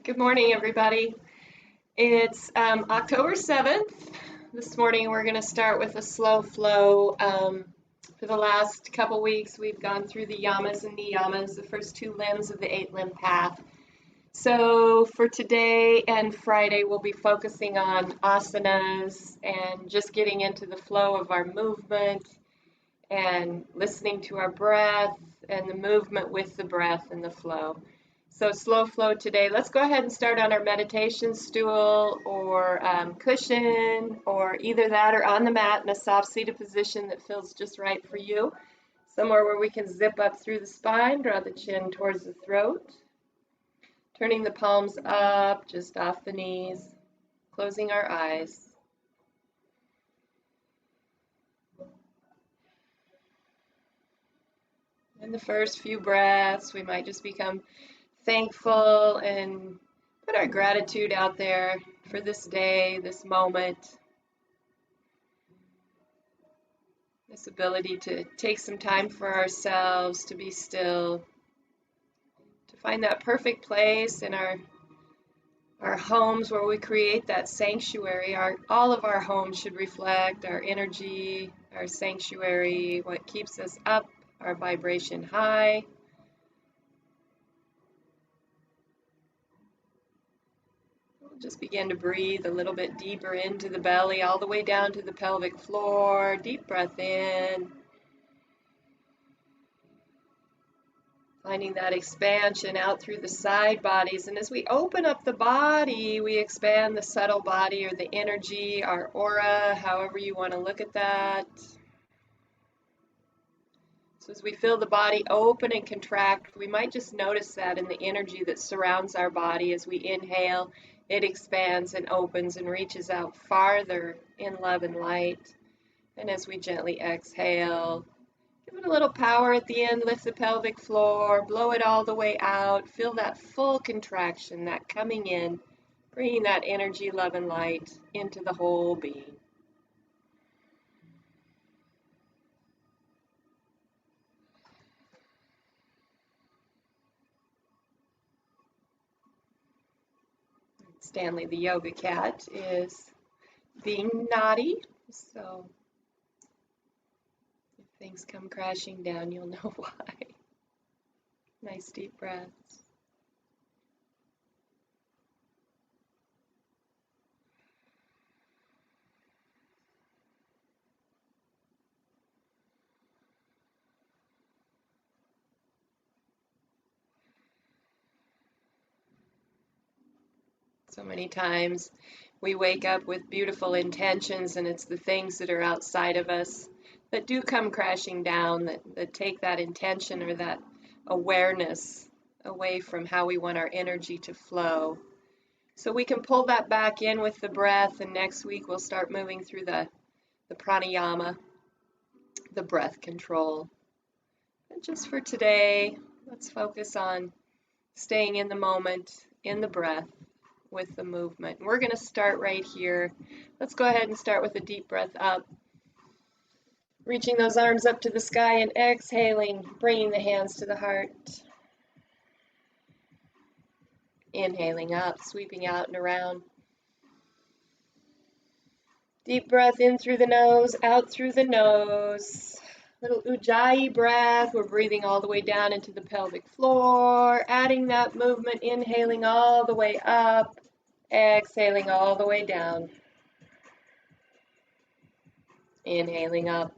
Good morning, everybody. It's October 7th. This morning we're going to start with a slow flow. For the last couple weeks, we've gone through the yamas and niyamas, the first two limbs of the eight limb path. So for today and Friday, we'll be focusing on asanas and just getting into the flow of our movement and listening to our breath and the movement with the breath and the flow. So slow flow today. Let's go ahead and start on our meditation stool or cushion, or either that or on the mat in a soft seated position that feels just right for you. Somewhere where we can zip up through the spine, draw the chin towards the throat, turning the palms up, just off the knees, closing our eyes. In the first few breaths, we might just become thankful and put our gratitude out there for this day, this moment, this ability to take some time for ourselves, to be still, to find that perfect place in our homes where we create that sanctuary. All of our homes should reflect our energy, our sanctuary, what keeps us up, our vibration high. Just begin to breathe a little bit deeper into the belly, all the way down to the pelvic floor. Deep breath in. Finding that expansion out through the side bodies. And as we open up the body, we expand the subtle body or the energy, our aura, however you want to look at that. So as we feel the body open and contract, we might just notice that in the energy that surrounds our body. As we inhale, it expands and opens and reaches out farther in love and light. And as we gently exhale, give it a little power at the end, lift the pelvic floor, blow it all the way out. Feel that full contraction, that coming in, bringing that energy, love, and light into the whole being. Stanley the yoga cat is being naughty, so if things come crashing down, you'll know why. Nice deep breaths. So many times we wake up with beautiful intentions, and it's the things that are outside of us that do come crashing down, that take that intention or that awareness away from how we want our energy to flow. So we can pull that back in with the breath, and next week we'll start moving through the pranayama, the breath control. But just for today, let's focus on staying in the moment, in the breath, with the movement. We're going to start right here. Let's go ahead and start with a deep breath up. Reaching those arms up to the sky and exhaling, bringing the hands to the heart. Inhaling up, sweeping out and around. Deep breath in through the nose, out through the nose. Little Ujjayi breath. We're breathing all the way down into the pelvic floor, adding that movement, inhaling all the way up, exhaling all the way down. Inhaling up.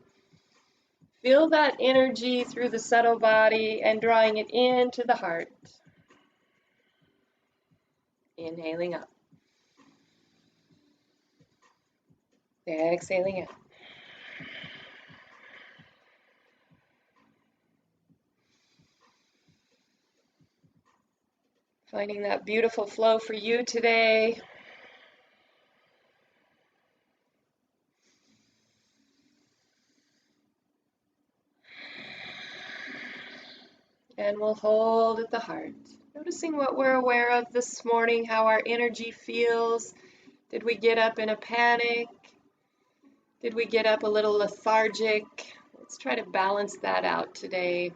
Feel that energy through the subtle body and drawing it into the heart. Inhaling up. Exhaling out. Finding that beautiful flow for you today. And we'll hold at the heart. Noticing what we're aware of this morning, how our energy feels. Did we get up in a panic? Did we get up a little lethargic? Let's try to balance that out today.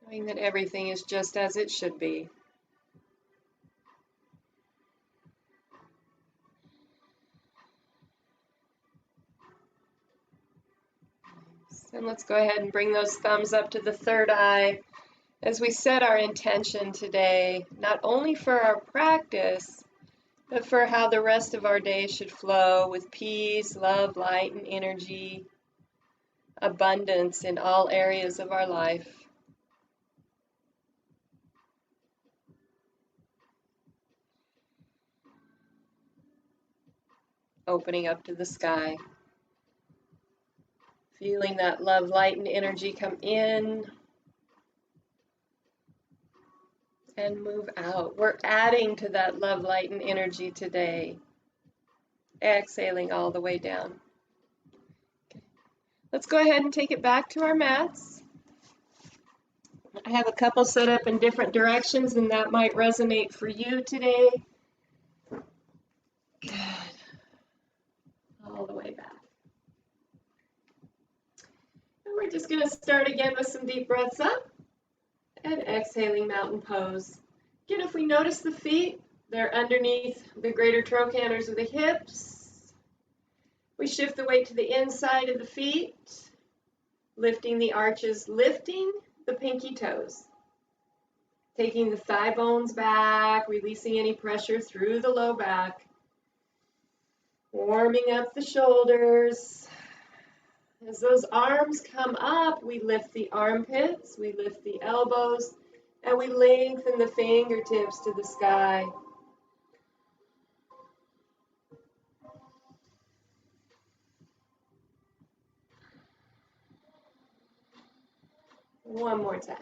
Knowing that everything is just as it should be. And let's go ahead and bring those thumbs up to the third eye as we set our intention today, not only for our practice, but for how the rest of our day should flow with peace, love, light, and energy, abundance in all areas of our life. Opening up to the sky. Feeling that love, light, and energy come in and move out. We're adding to that love, light, and energy today. Exhaling all the way down. Okay. Let's go ahead and take it back to our mats. I have a couple set up in different directions, and that might resonate for you today. Good. All the way back. And we're just going to start again with some deep breaths up and exhaling mountain pose. Again, if we notice the feet, they're underneath the greater trochanters of the hips. We shift the weight to the inside of the feet, lifting the arches, lifting the pinky toes. Taking the thigh bones back, releasing any pressure through the low back. Warming up the shoulders. As those arms come up, we lift the armpits, we lift the elbows, and we lengthen the fingertips to the sky. One more time.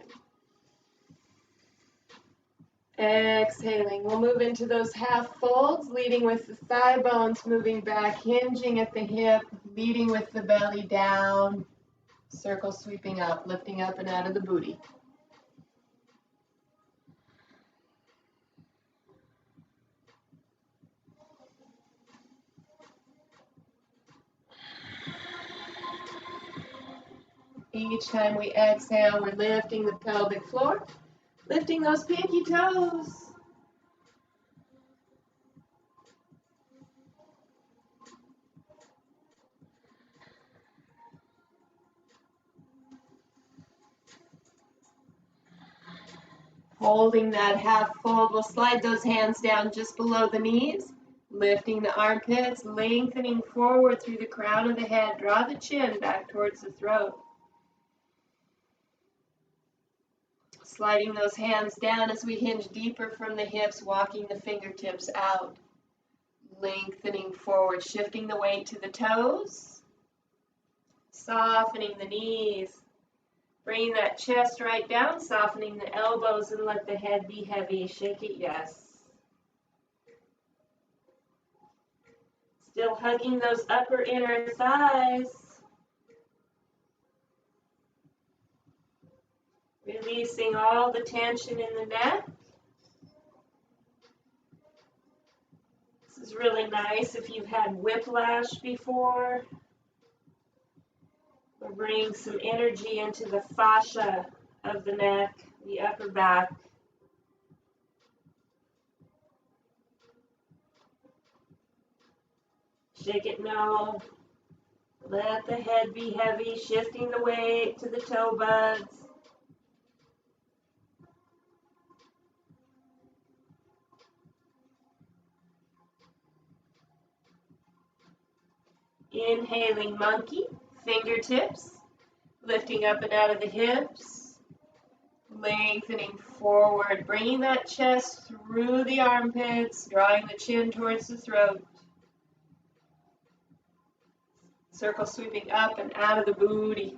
Exhaling. We'll move into those half folds, leading with the thigh bones moving back, hinging at the hip, leading with the belly down, circle sweeping up, lifting up and out of the booty. Each time we exhale, we're lifting the pelvic floor, lifting those pinky toes. Holding that half fold, we'll slide those hands down just below the knees, lifting the armpits, lengthening forward through the crown of the head. Draw the chin back towards the throat. Sliding those hands down as we hinge deeper from the hips, walking the fingertips out. Lengthening forward, shifting the weight to the toes. Softening the knees. Bringing that chest right down, softening the elbows, and let the head be heavy. Shake it, yes. Still hugging those upper inner thighs. Releasing all the tension in the neck. This is really nice if you've had whiplash before. We'll bring some energy into the fascia of the neck, the upper back. Shake it no. Let the head be heavy, shifting the weight to the toe buds. Inhaling monkey, fingertips, lifting up and out of the hips, lengthening forward, bringing that chest through the armpits, drawing the chin towards the throat. Circle sweeping up and out of the booty.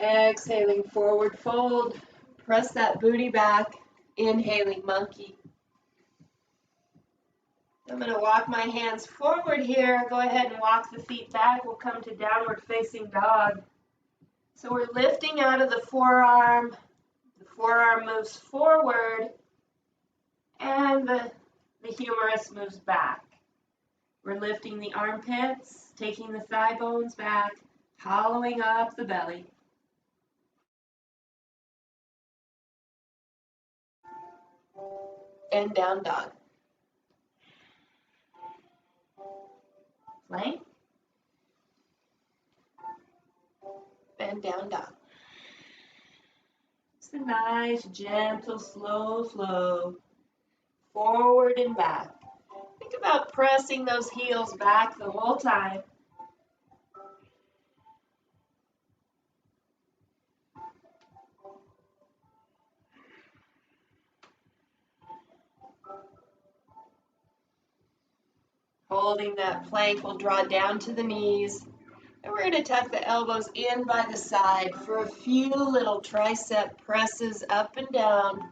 Exhaling, forward fold, press that booty back, inhaling monkey. I'm going to walk my hands forward here. Go ahead and walk the feet back. We'll come to downward facing dog. So we're lifting out of the forearm. The forearm moves forward and the humerus moves back. We're lifting the armpits, taking the thigh bones back, hollowing up the belly. and down dog. Plank and down dog. It's a nice, gentle, slow flow, forward and back. Think about pressing those heels back the whole time. Holding that plank, we'll draw down to the knees. And we're going to tuck the elbows in by the side for a few little tricep presses up and down.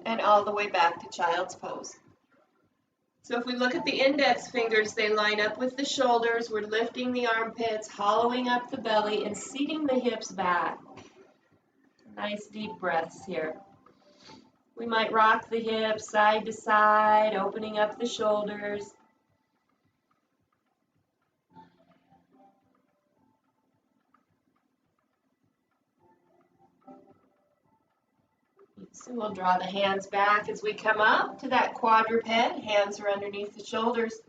And all the way back to child's pose. So if we look at the index fingers, they line up with the shoulders. We're lifting the armpits, hollowing up the belly, and seating the hips back. Nice deep breaths here. We might rock the hips side to side, opening up the shoulders. So we'll draw the hands back as we come up to that quadruped. Hands are underneath the shoulders,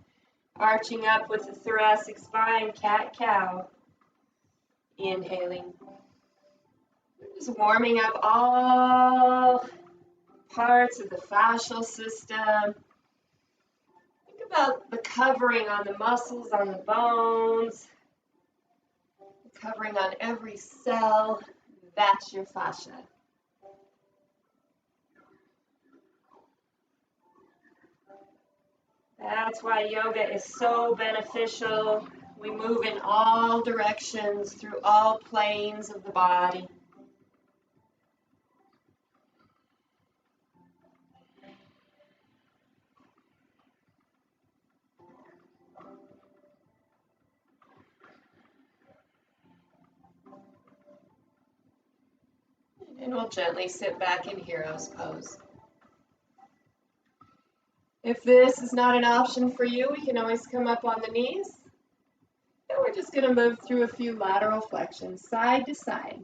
arching up with the thoracic spine, cat-cow. Inhaling. Just warming up all parts of the fascial system. Think about the covering on the muscles, on the bones, the covering on every cell. That's your fascia. That's why yoga is so beneficial. We move in all directions through all planes of the body. And we'll gently sit back in hero's pose. If this is not an option for you, we can always come up on the knees. And we're just going to move through a few lateral flexions, side to side.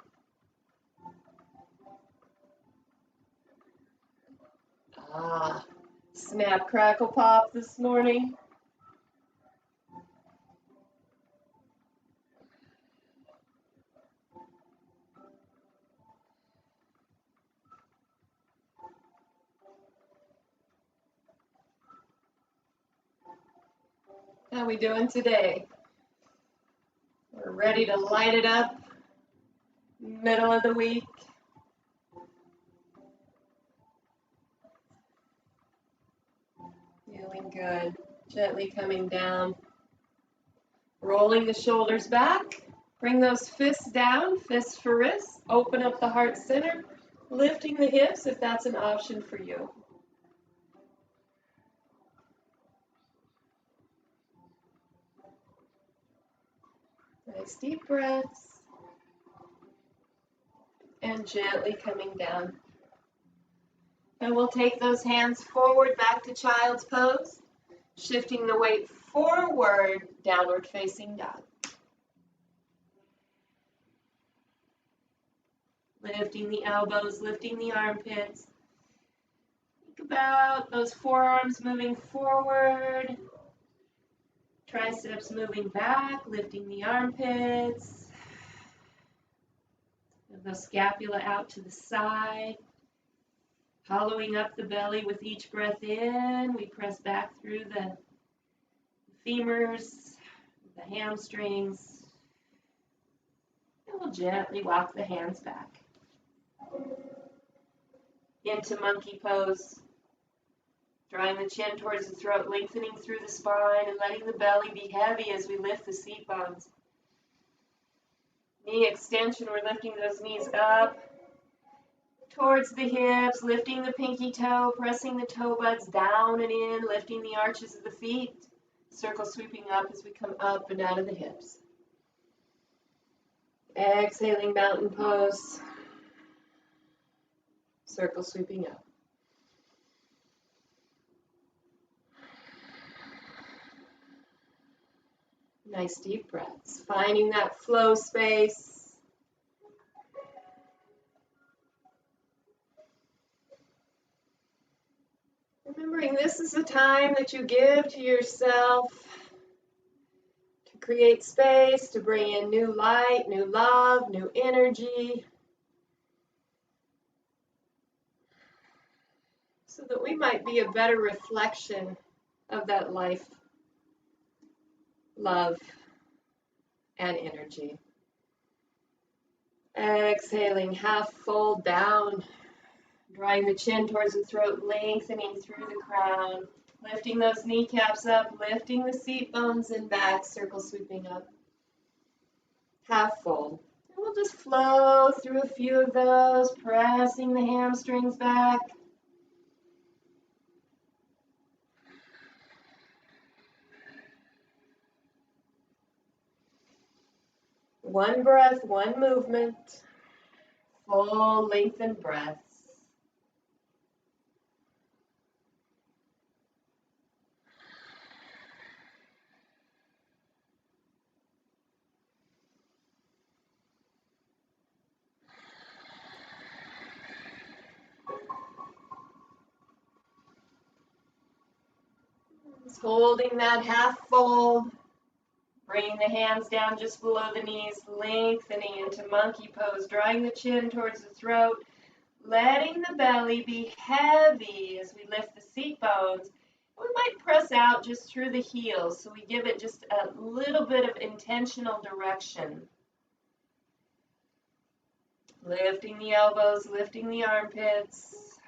Snap, crackle, pop this morning. How we doing today? We're ready to light it up. Middle of the week. Feeling good. Gently coming down. Rolling the shoulders back. Bring those fists down, fists for wrists. Open up the heart center. Lifting the hips if that's an option for you. Nice deep breaths. And gently coming down. And we'll take those hands forward back to child's pose. Shifting the weight forward, downward facing dog. Lifting the elbows, lifting the armpits. Think about those forearms moving forward. Triceps moving back, lifting the armpits. And the scapula out to the side. Hollowing up the belly with each breath in. We press back through the femurs, the hamstrings. And we'll gently walk the hands back. Into monkey pose. Drawing the chin towards the throat, lengthening through the spine, and letting the belly be heavy as we lift the seat bones. Knee extension, we're lifting those knees up towards the hips, lifting the pinky toe, pressing the toe buds down and in, lifting the arches of the feet. Circle sweeping up as we come up and out of the hips. Exhaling mountain pose. Circle sweeping up. Nice deep breaths, finding that flow space. Remembering this is the time that you give to yourself to create space, to bring in new light, new love, new energy, so that we might be a better reflection of that life, love, and energy. Exhaling, half fold down, drawing the chin towards the throat, lengthening through the crown, lifting those kneecaps up, lifting the seat bones and back, circle sweeping up. Half fold. And we'll just flow through a few of those, pressing the hamstrings back. One breath, one movement, full lengthened breaths. Just holding that half fold. Bringing the hands down just below the knees, lengthening into monkey pose, drawing the chin towards the throat, letting the belly be heavy as we lift the seat bones. We might press out just through the heels, so we give it just a little bit of intentional direction. Lifting the elbows, lifting the armpits,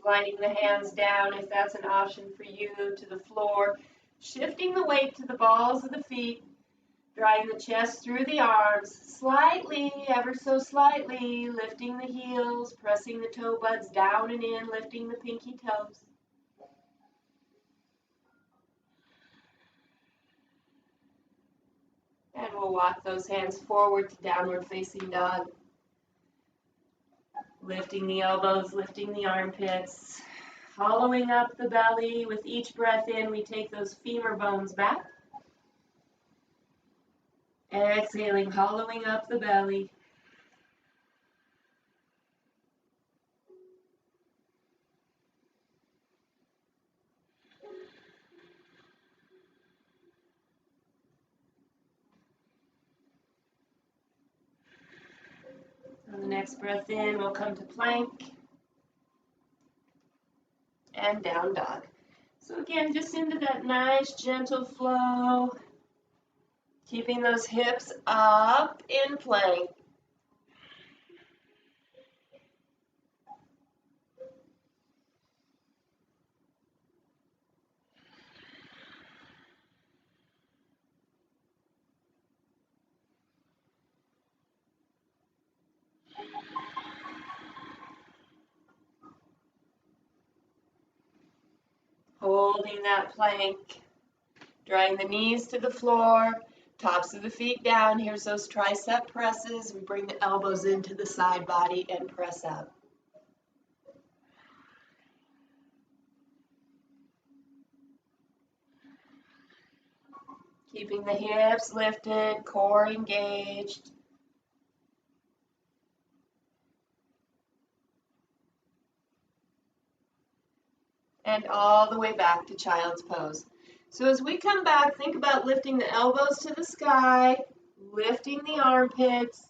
sliding the hands down if that's an option for you to the floor. Shifting the weight to the balls of the feet, drawing the chest through the arms, slightly, ever so slightly, lifting the heels, pressing the toe buds down and in, lifting the pinky toes. And we'll walk those hands forward to downward facing dog. Lifting the elbows, lifting the armpits. Hollowing up the belly. With each breath in, we take those femur bones back. Exhaling, hollowing up the belly. On the next breath in, we'll come to plank. And down dog. So again, just into that nice gentle flow, keeping those hips up in plank. Holding that plank, drawing the knees to the floor, tops of the feet down. Here's those tricep presses. We bring the elbows into the side body and press up. Keeping the hips lifted, core engaged. And all the way back to child's pose. So as we come back, think about lifting the elbows to the sky, lifting the armpits,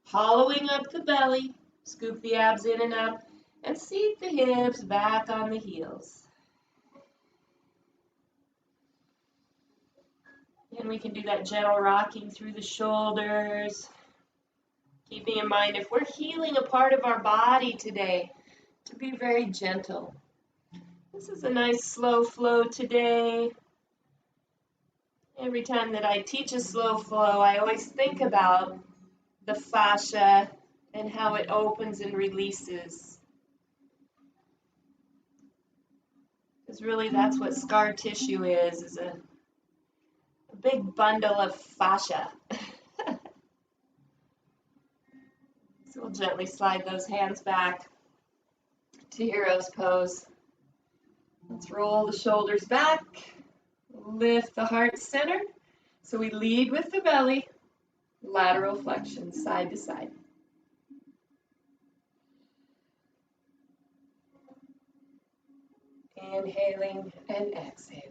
hollowing up the belly, scoop the abs in and up, and seat the hips back on the heels. And we can do that gentle rocking through the shoulders, keeping in mind if we're healing a part of our body today, to be very gentle. This is a nice slow flow today. Every time that I teach a slow flow, I always think about the fascia and how it opens and releases. Because really that's what scar tissue is a big bundle of fascia. So we'll gently slide those hands back to hero's pose. Let's roll the shoulders back, lift the heart center, So we lead with the belly, lateral flexion, side to side. Inhaling and exhaling.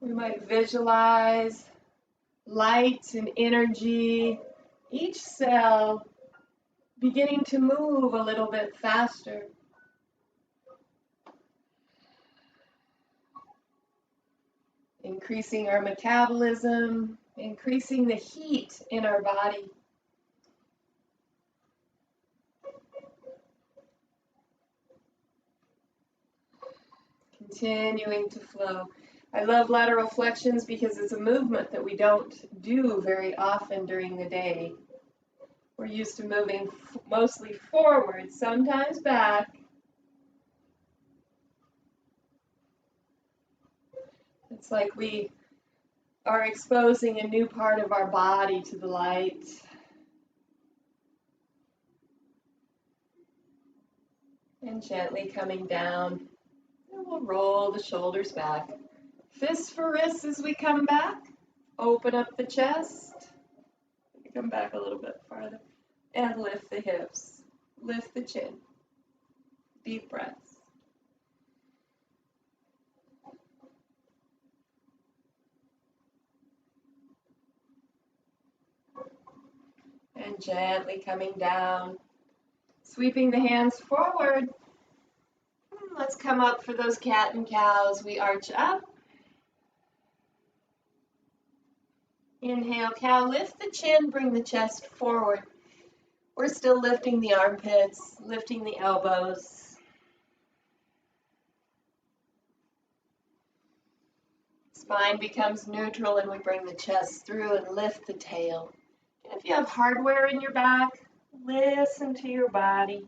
We might visualize light and energy, each cell beginning to move a little bit faster. Increasing our metabolism, increasing the heat in our body. Continuing to flow. I love lateral flexions because it's a movement that we don't do very often during the day. We're used to moving mostly forward, sometimes back. It's like we are exposing a new part of our body to the light. And gently coming down. And we'll roll the shoulders back. Fists for wrists as we come back. Open up the chest. Come back a little bit farther. And lift the hips. Lift the chin. Deep breaths. And gently coming down. Sweeping the hands forward. Let's come up for those cat and cows. We arch up. Inhale, cow, lift the chin, bring the chest forward. We're still lifting the armpits, lifting the elbows. Spine becomes neutral and we bring the chest through and lift the tail. And if you have hardware in your back, listen to your body.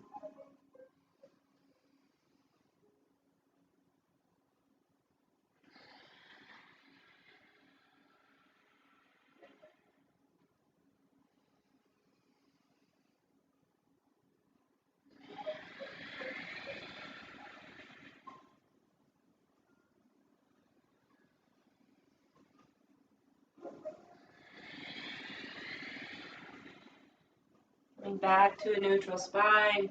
Coming back to a neutral spine.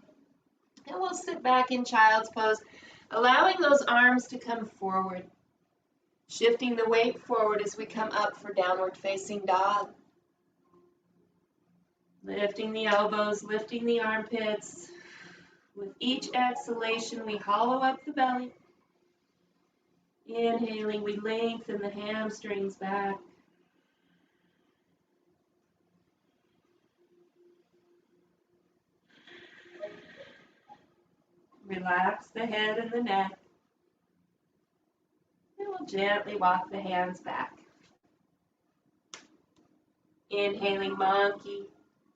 And we'll sit back in child's pose, allowing those arms to come forward. Shifting the weight forward as we come up for downward facing dog. Lifting the elbows, lifting the armpits. With each exhalation, we hollow up the belly. Inhaling, we lengthen the hamstrings back. Relax the head and the neck. And we'll gently walk the hands back. Inhaling monkey.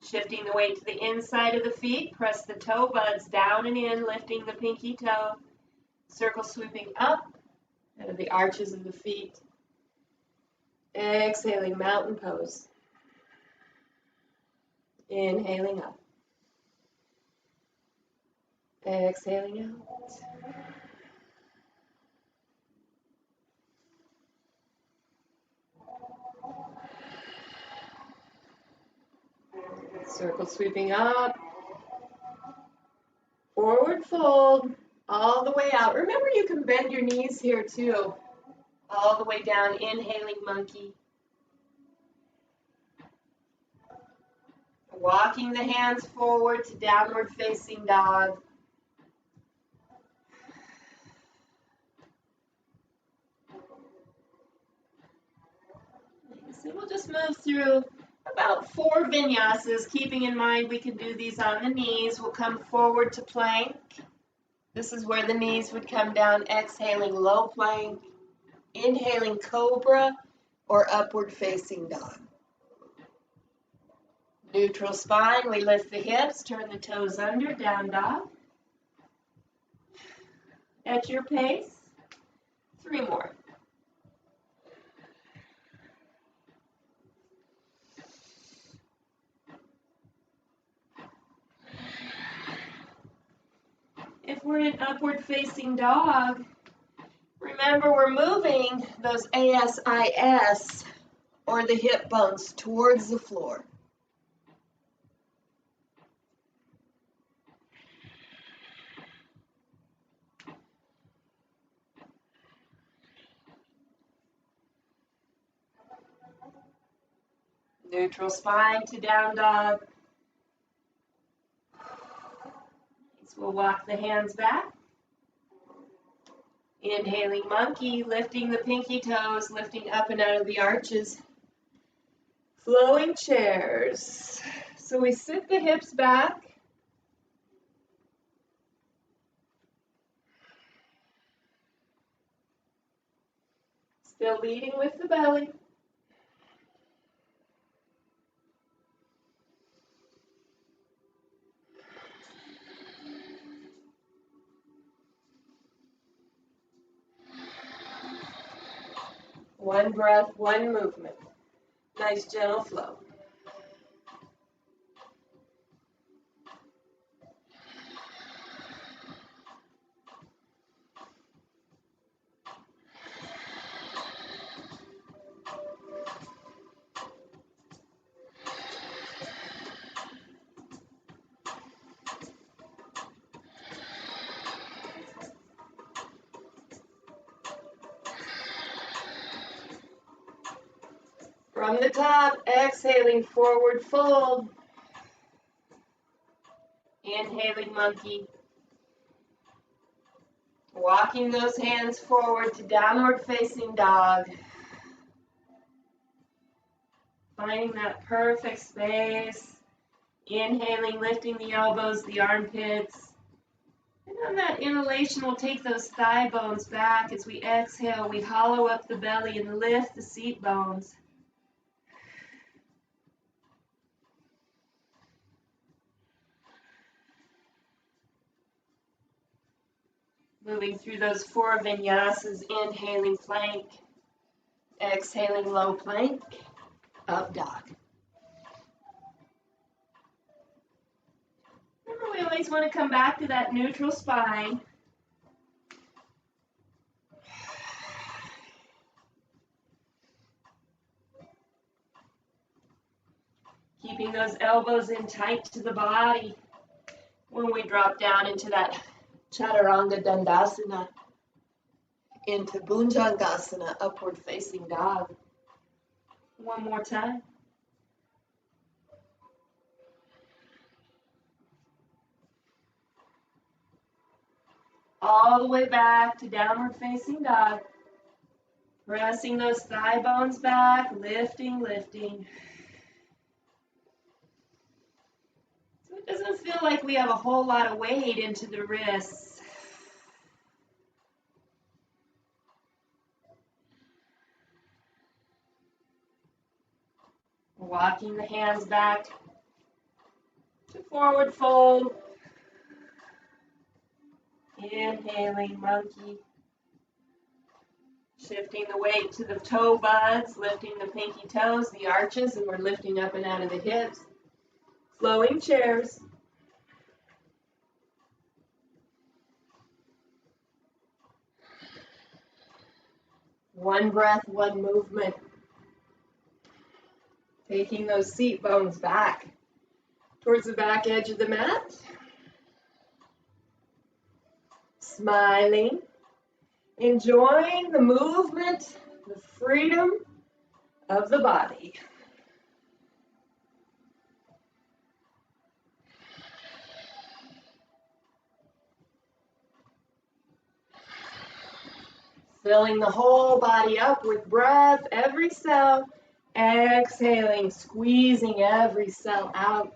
Shifting the weight to the inside of the feet. Press the toe buds down and in, lifting the pinky toe. Circle sweeping up out of the arches of the feet. Exhaling, mountain pose. Inhaling up. Exhaling out. Circle sweeping up. Forward fold. All the way out. Remember, you can bend your knees here too. All the way down. Inhaling monkey. Walking the hands forward to downward facing dog. So we'll just move through about 4 vinyasas, keeping in mind we can do these on the knees. We'll come forward to plank. This is where the knees would come down, exhaling low plank, inhaling cobra or upward facing dog. Neutral spine, we lift the hips, turn the toes under, down dog. At your pace, 3 more. If we're in upward facing dog, remember we're moving those ASIS or the hip bones towards the floor. Neutral spine to down dog. So we'll walk the hands back. Inhaling monkey, lifting the pinky toes, lifting up and out of the arches. Flowing chairs. So we sit the hips back. Still leading with the belly. One breath, one movement. Nice gentle flow. From the top, exhaling forward fold. Inhaling monkey. Walking those hands forward to downward facing dog. Finding that perfect space. Inhaling, lifting the elbows, the armpits. And on that inhalation, we'll take those thigh bones back. As we exhale, we hollow up the belly and lift the seat bones. Moving through those 4 vinyasas, inhaling plank, exhaling low plank, up dog. Remember, we always want to come back to that neutral spine. Keeping those elbows in tight to the body when we drop down into that Chaturanga Dandasana, into Bhujangasana, upward facing dog. One more time. All the way back to downward facing dog. Pressing those thigh bones back, lifting, lifting. So it doesn't feel like we have a whole lot of weight into the wrists. Walking the hands back to forward fold. Inhaling monkey. Shifting the weight to the toe buds, lifting the pinky toes, the arches, and we're lifting up and out of the hips. Flowing chairs. One breath, one movement. Taking those seat bones back towards the back edge of the mat. Smiling. Enjoying the movement, the freedom of the body. Filling the whole body up with breath, every cell. Exhaling, squeezing every cell out.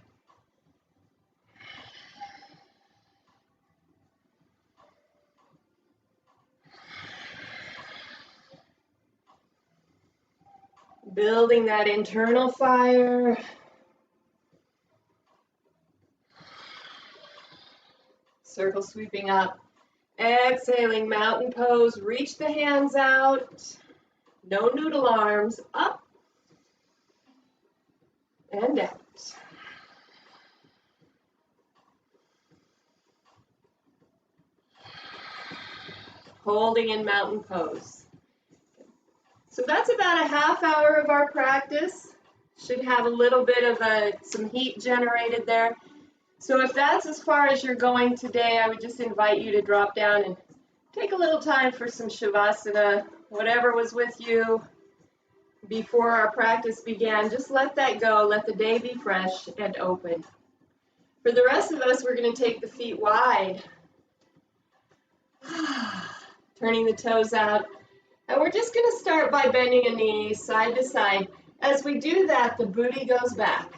Building that internal fire. Circle sweeping up. Exhaling, mountain pose. Reach the hands out. No noodle arms. Up and out. holding in mountain pose. So that's about a half hour of our practice. Should have a little bit of some heat generated there. So if that's as far as you're going today, I would just invite you to drop down and take a little time for some Shavasana, whatever was with you before our practice began. Just let that go. Let the day be fresh and open. For the rest of us, we're going to take the feet wide, turning the toes out. And we're just going to start by bending a knee side to side. As we do that, the booty goes back.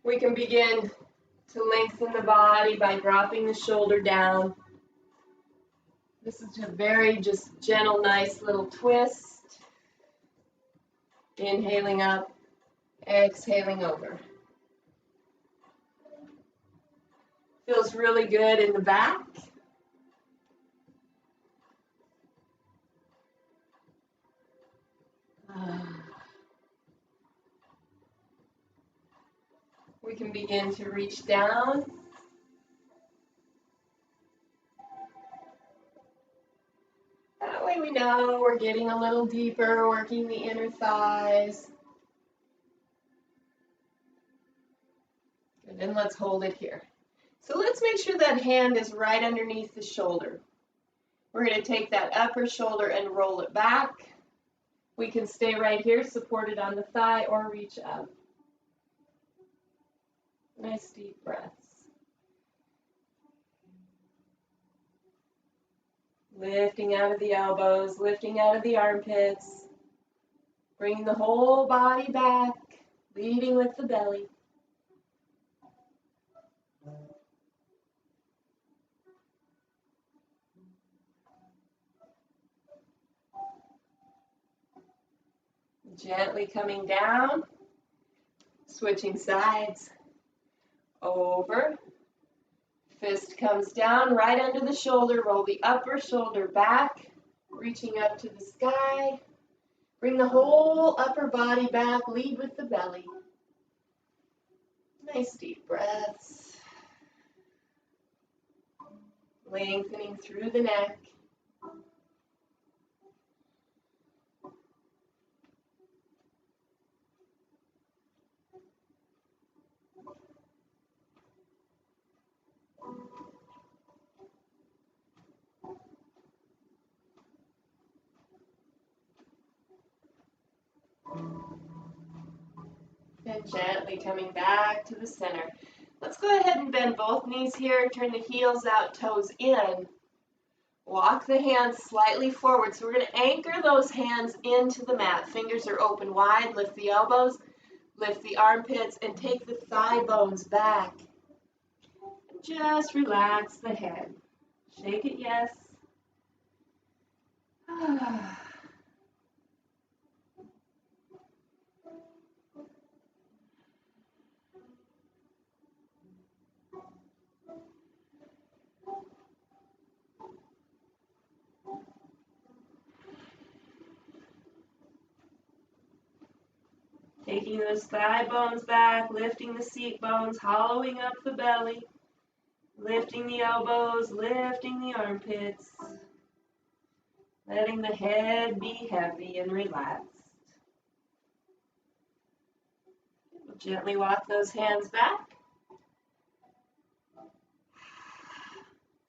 We can begin to lengthen the body by dropping the shoulder down. This is a very just gentle, nice little twist. Inhaling up, exhaling over. Feels really good in the back. We can begin to reach down. That way we know we're getting a little deeper, working the inner thighs. And then let's hold it here. So let's make sure that hand is right underneath the shoulder. We're going to take that upper shoulder and roll it back. We can stay right here, supported on the thigh, or reach up. Nice deep breaths. Lifting out of the elbows, lifting out of the armpits. Bringing the whole body back, leading with the belly. Gently coming down, switching sides, over, fist comes down right under the shoulder, roll the upper shoulder back, reaching up to the sky, bring the whole upper body back, lead with the belly. Nice deep breaths, lengthening through the neck. And gently coming back to the center. Let's go ahead and bend both knees here, turn the heels out, toes in. Walk the hands slightly forward. So we're going to anchor those hands into the mat. Fingers are open wide, lift the elbows, lift the armpits, and take the thigh bones back. And just relax the head. Shake it, yes. Taking those thigh bones back, lifting the seat bones, hollowing up the belly, lifting the elbows, lifting the armpits, letting the head be heavy and relaxed. We'll gently walk those hands back.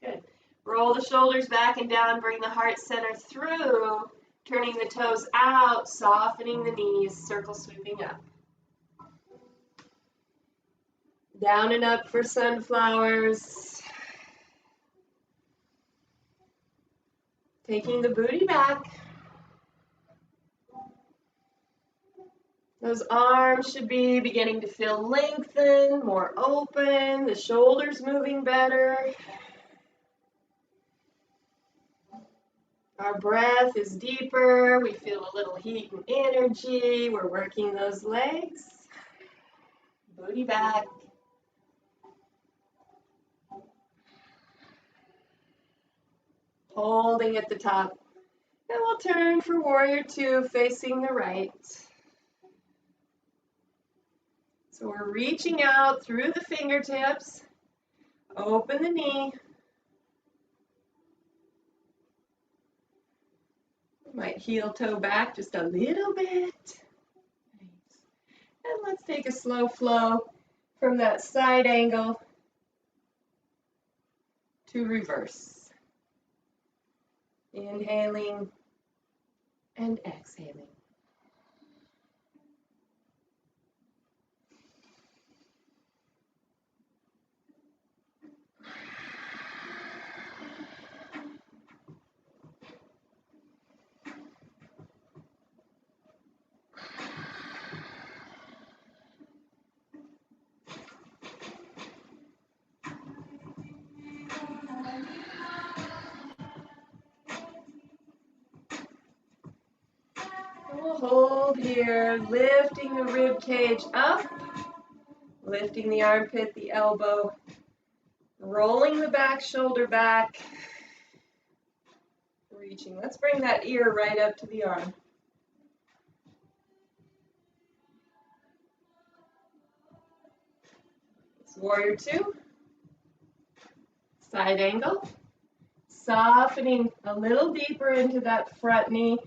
Good. Roll the shoulders back and down, bring the heart center through. Turning the toes out, softening the knees, circle sweeping up. Down and up for sunflowers. Taking the booty back. Those arms should be beginning to feel lengthened, more open, the shoulders moving better. Our breath is deeper, we feel a little heat and energy, we're working those legs, booty back. Holding at the top. And we'll turn for warrior two, facing the right. So we're reaching out through the fingertips, open the knee, Might heel toe back just a little bit. Nice. And let's take a slow flow from that side angle to reverse. Inhaling and exhaling. We'll hold here, lifting the rib cage up, lifting the armpit, the elbow, rolling the back shoulder back, reaching. Let's bring that ear right up to the arm. It's warrior two. Side angle. Softening a little deeper into that front knee,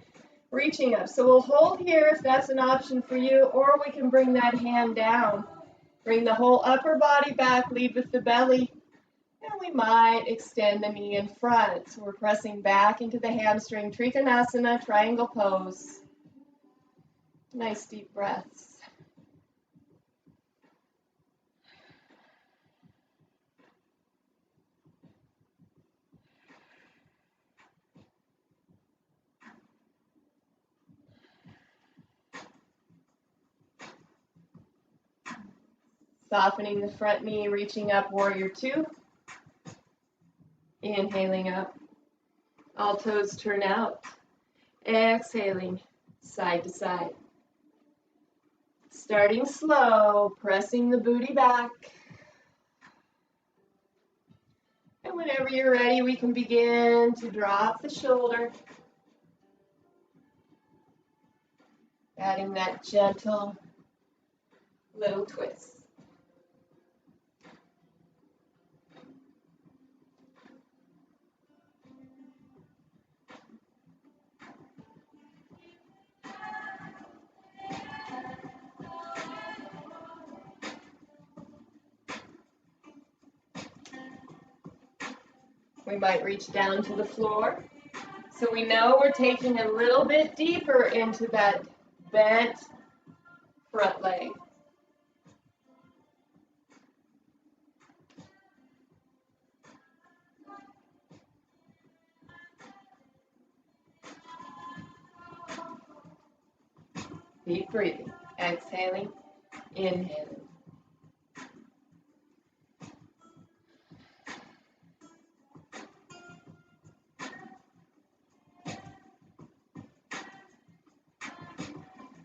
reaching up. So we'll hold here if that's an option for you, or we can bring that hand down. Bring the whole upper body back, lead with the belly, and we might extend the knee in front. So we're pressing back into the hamstring, Trikonasana, triangle pose. Nice deep breaths. Softening the front knee, reaching up, warrior two. Inhaling up. All toes turn out. Exhaling, side to side. Starting slow, pressing the booty back. And whenever you're ready, we can begin to drop the shoulder. Adding that gentle little twist. We might reach down to the floor. So we know we're taking a little bit deeper into that bent front leg. Deep breathing. Exhaling, inhaling.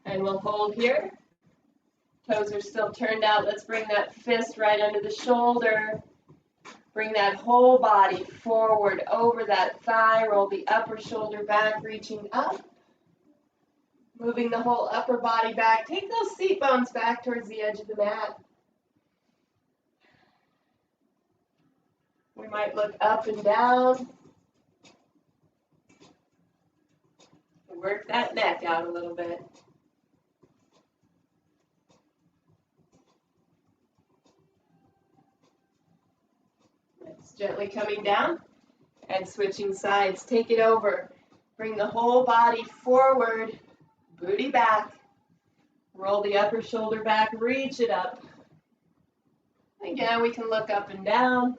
And we'll hold here. Toes are still turned out. Let's bring that fist right under the shoulder. Bring that whole body forward over that thigh. Roll the upper shoulder back, reaching up. Moving the whole upper body back. Take those seat bones back towards the edge of the mat. We might look up and down. Work that neck out a little bit. It's gently coming down and switching sides. Take it over. Bring the whole body forward, booty back. Roll the upper shoulder back, reach it up. Again, we can look up and down.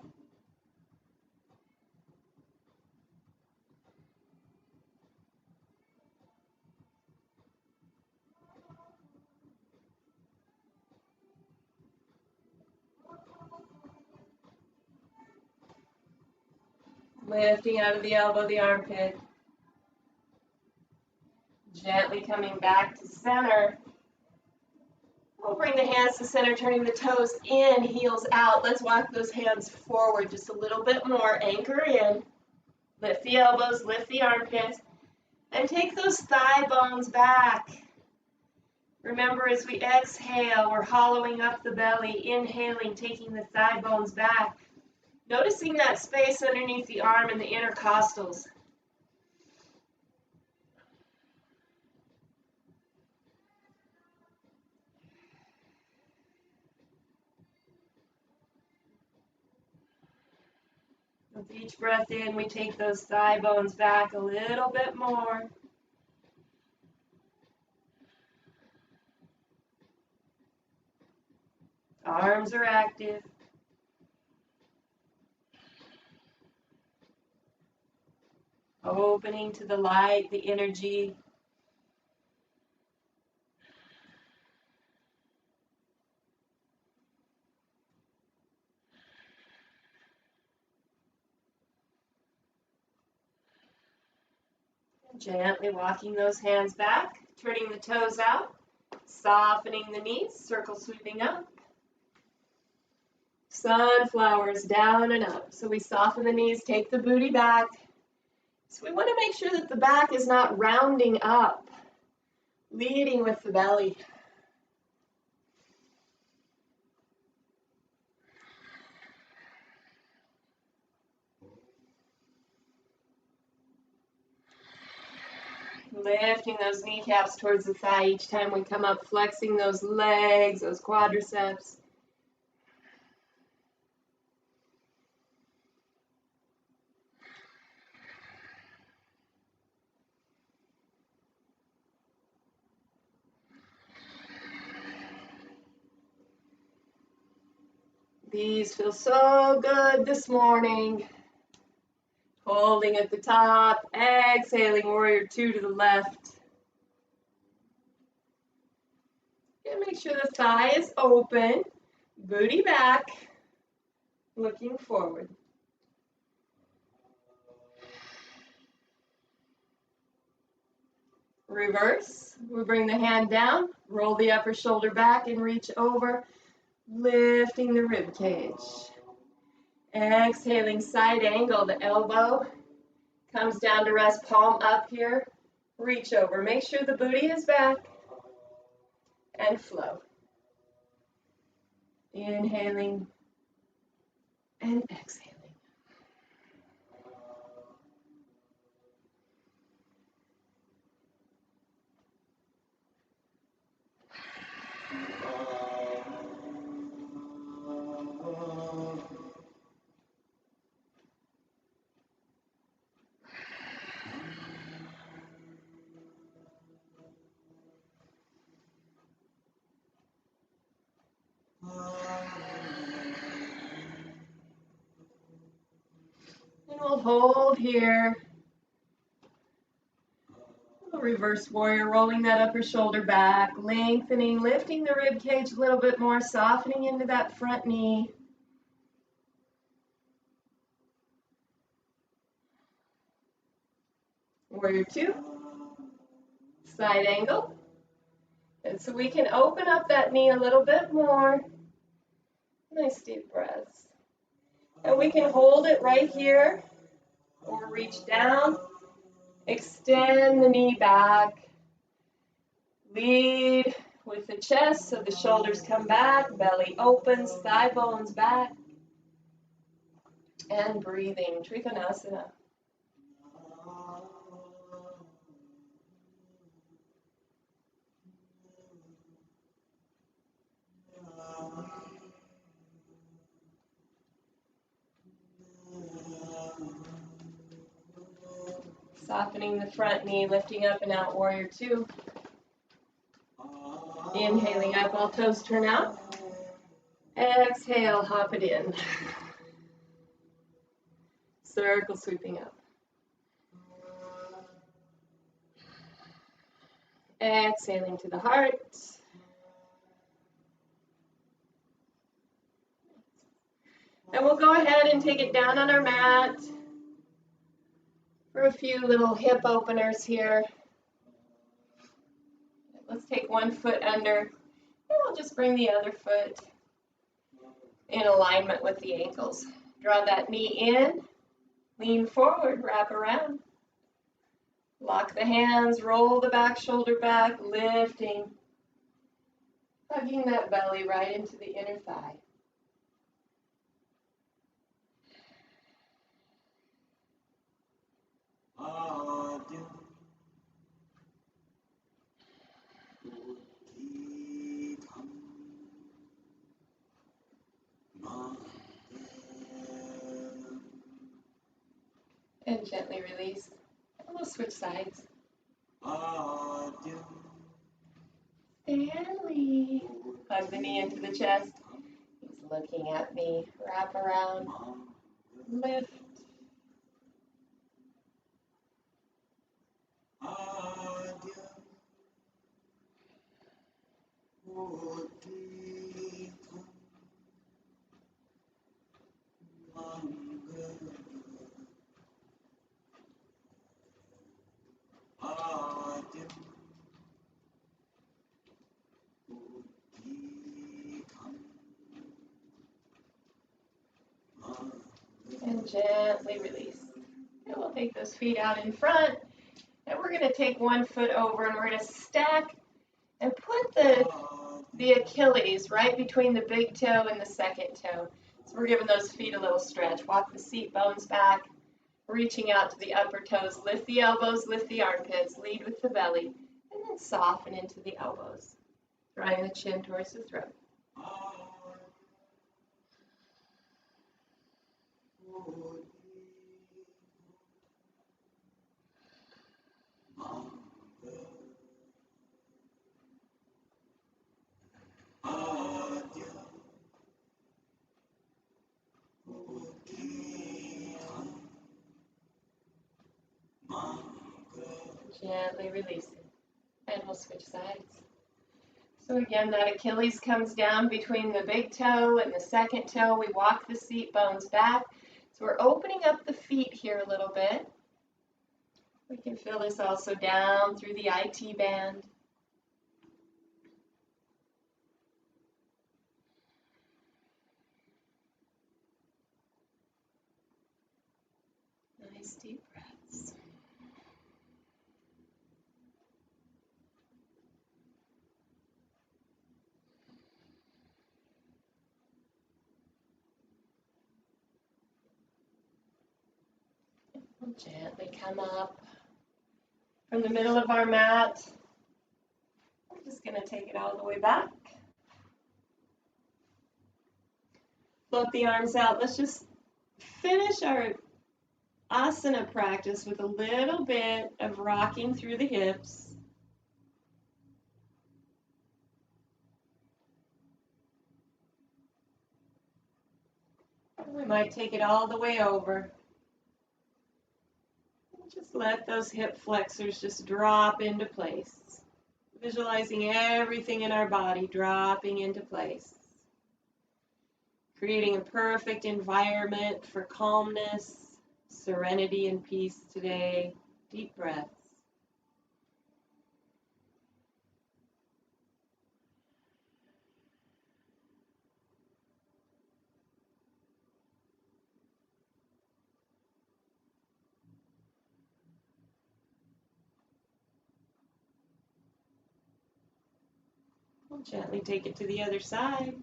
Lifting out of the elbow, the armpit. Gently coming back to center. We'll bring the hands to center, turning the toes in, heels out. Let's walk those hands forward just a little bit more. Anchor in. Lift the elbows, lift the armpits. And take those thigh bones back. Remember, as we exhale, we're hollowing up the belly. Inhaling, taking the thigh bones back. Noticing that space underneath the arm and the intercostals. With each breath in, we take those thigh bones back a little bit more. Arms are active. Opening to the light, the energy. Gently walking those hands back, turning the toes out, softening the knees, circle sweeping up. Sunflowers down and up. So we soften the knees, take the booty back. So we want to make sure that the back is not rounding up, leading with the belly. Lifting those kneecaps towards the thigh each time we come up, flexing those legs, those quadriceps. These feel so good this morning. Holding at the top, exhaling warrior two to the left. And make sure the thigh is open, booty back, looking forward. Reverse, we bring the hand down, roll the upper shoulder back and reach over, lifting the rib cage. Exhaling side angle, the elbow comes down to rest, palm up here, reach over. Make sure the booty is back and flow. Inhaling and exhaling. And we'll hold here. Reverse warrior, rolling that upper shoulder back, lengthening, lifting the rib cage a little bit more, softening into that front knee. Warrior two, side angle. And so we can open up that knee a little bit more. Nice deep breaths. And we can hold it right here or reach down, extend the knee back, lead with the chest so the shoulders come back, belly opens, thigh bones back, and breathing, Trikonasana. Softening the front knee, lifting up and out, warrior two. Inhaling up, all toes turn out. Exhale, hop it in. Circle sweeping up. Exhaling to the heart. And we'll go ahead and take it down on our mat for a few little hip openers here. Let's take one foot under, and we'll just bring the other foot in alignment with the ankles. Draw that knee in, lean forward, wrap around. Lock the hands, roll the back shoulder back, lifting, hugging that belly right into the inner thigh. And gently release. And we'll switch sides. Stanley. Hug the knee into the chest. He's looking at me. Wrap around. Lift. And gently release. And we'll take those feet out in front. And we're going to take one foot over and we're going to stack and put the Achilles right between the big toe and the second toe. So we're giving those feet a little stretch. Walk the seat bones back, reaching out to the upper toes. Lift the elbows, lift the armpits, lead with the belly, and then soften into the elbows. Drawing the chin towards the throat. Gently release it. And we'll switch sides. So again, that Achilles comes down between the big toe and the second toe. We walk the seat bones back. So we're opening up the feet here a little bit. We can feel this also down through the IT band. Nice deep breaths. We'll gently come up from the middle of our mat. We're just going to take it all the way back. Float the arms out. Let's just finish our asana practice with a little bit of rocking through the hips. We might take it all the way over. Just let those hip flexors just drop into place. Visualizing everything in our body dropping into place. Creating a perfect environment for calmness, serenity, and peace today. Deep breaths. We'll gently take it to the other side.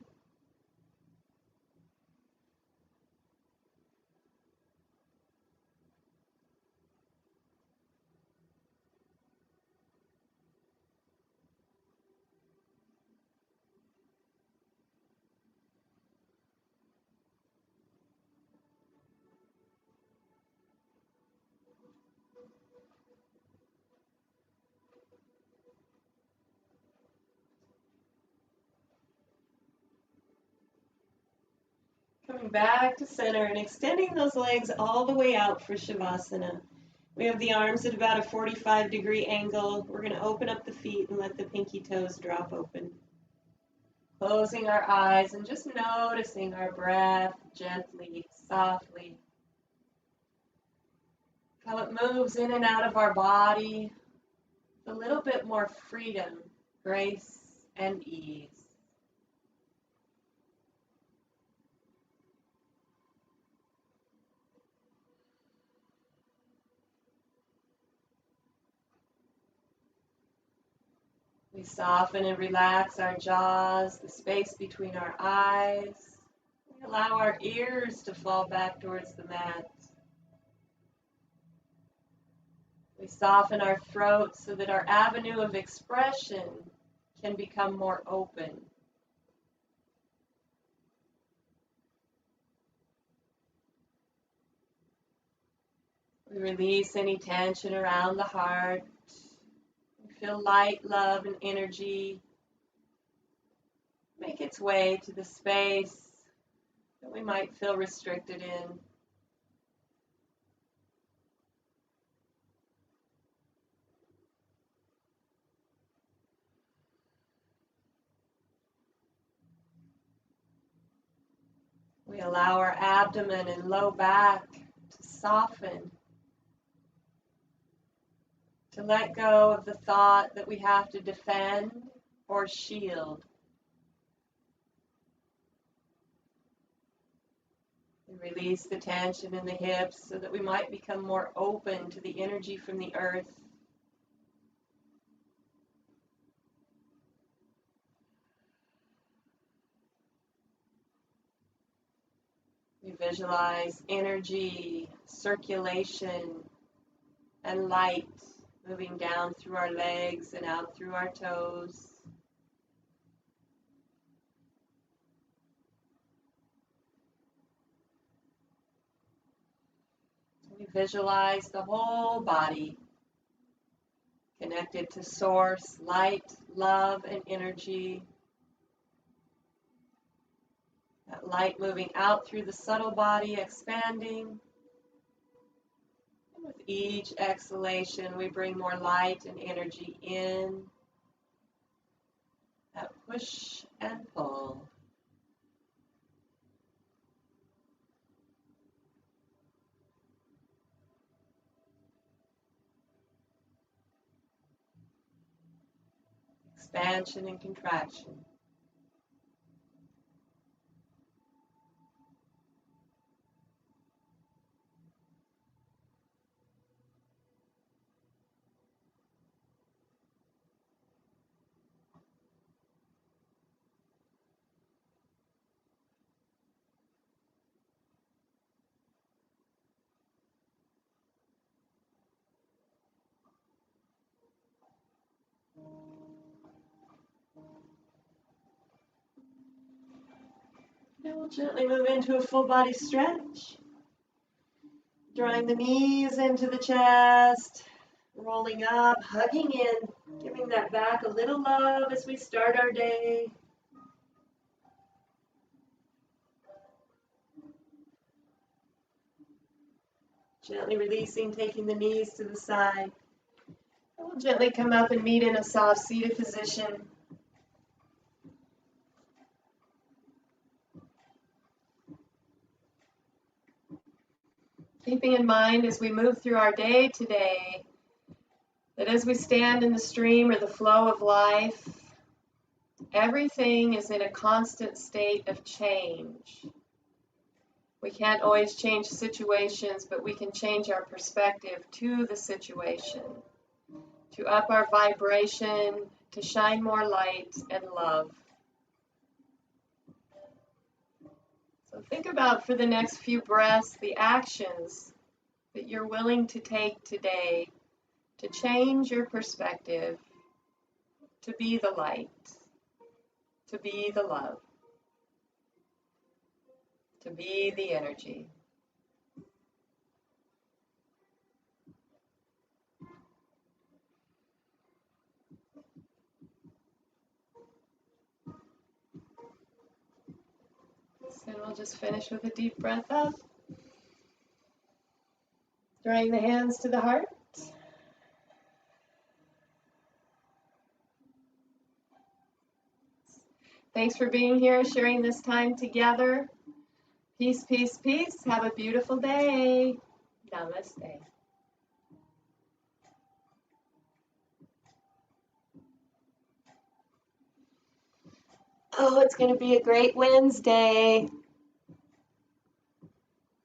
Coming back to center and extending those legs all the way out for Shavasana. We have the arms at about a 45-degree angle. We're going to open up the feet and let the pinky toes drop open. Closing our eyes and just noticing our breath gently, softly. How it moves in and out of our body. A little bit more freedom, grace, and ease. We soften and relax our jaws, the space between our eyes. We allow our ears to fall back towards the mat. We soften our throat so that our avenue of expression can become more open. We We release any tension around the heart. We feel light, love, and energy make its way to the space that we might feel restricted in. We allow our abdomen and low back to soften, to let go of the thought that we have to defend or shield. We release the tension in the hips so that we might become more open to the energy from the earth. We visualize energy, circulation, and light moving down through our legs and out through our toes. We visualize the whole body connected to source, light, love, and energy. That light moving out through the subtle body, expanding. And with each exhalation, we bring more light and energy in. That push and pull. Expansion and contraction. Now we'll gently move into a full body stretch. Drawing the knees into the chest, rolling up, hugging in, giving that back a little love as we start our day. Gently releasing, taking the knees to the side. And we'll gently come up and meet in a soft seated position. Keeping in mind as we move through our day today, that as we stand in the stream or the flow of life, everything is in a constant state of change. We can't always change situations, but we can change our perspective to the situation, to up our vibration, to shine more light and love. So think about for the next few breaths the actions that you're willing to take today to change your perspective, to be the light, to be the love, to be the energy. So we'll just finish with a deep breath up. Drawing the hands to the heart. Thanks for being here, sharing this time together. Peace, peace, peace. Have a beautiful day. Namaste. Oh, it's going to be a great Wednesday.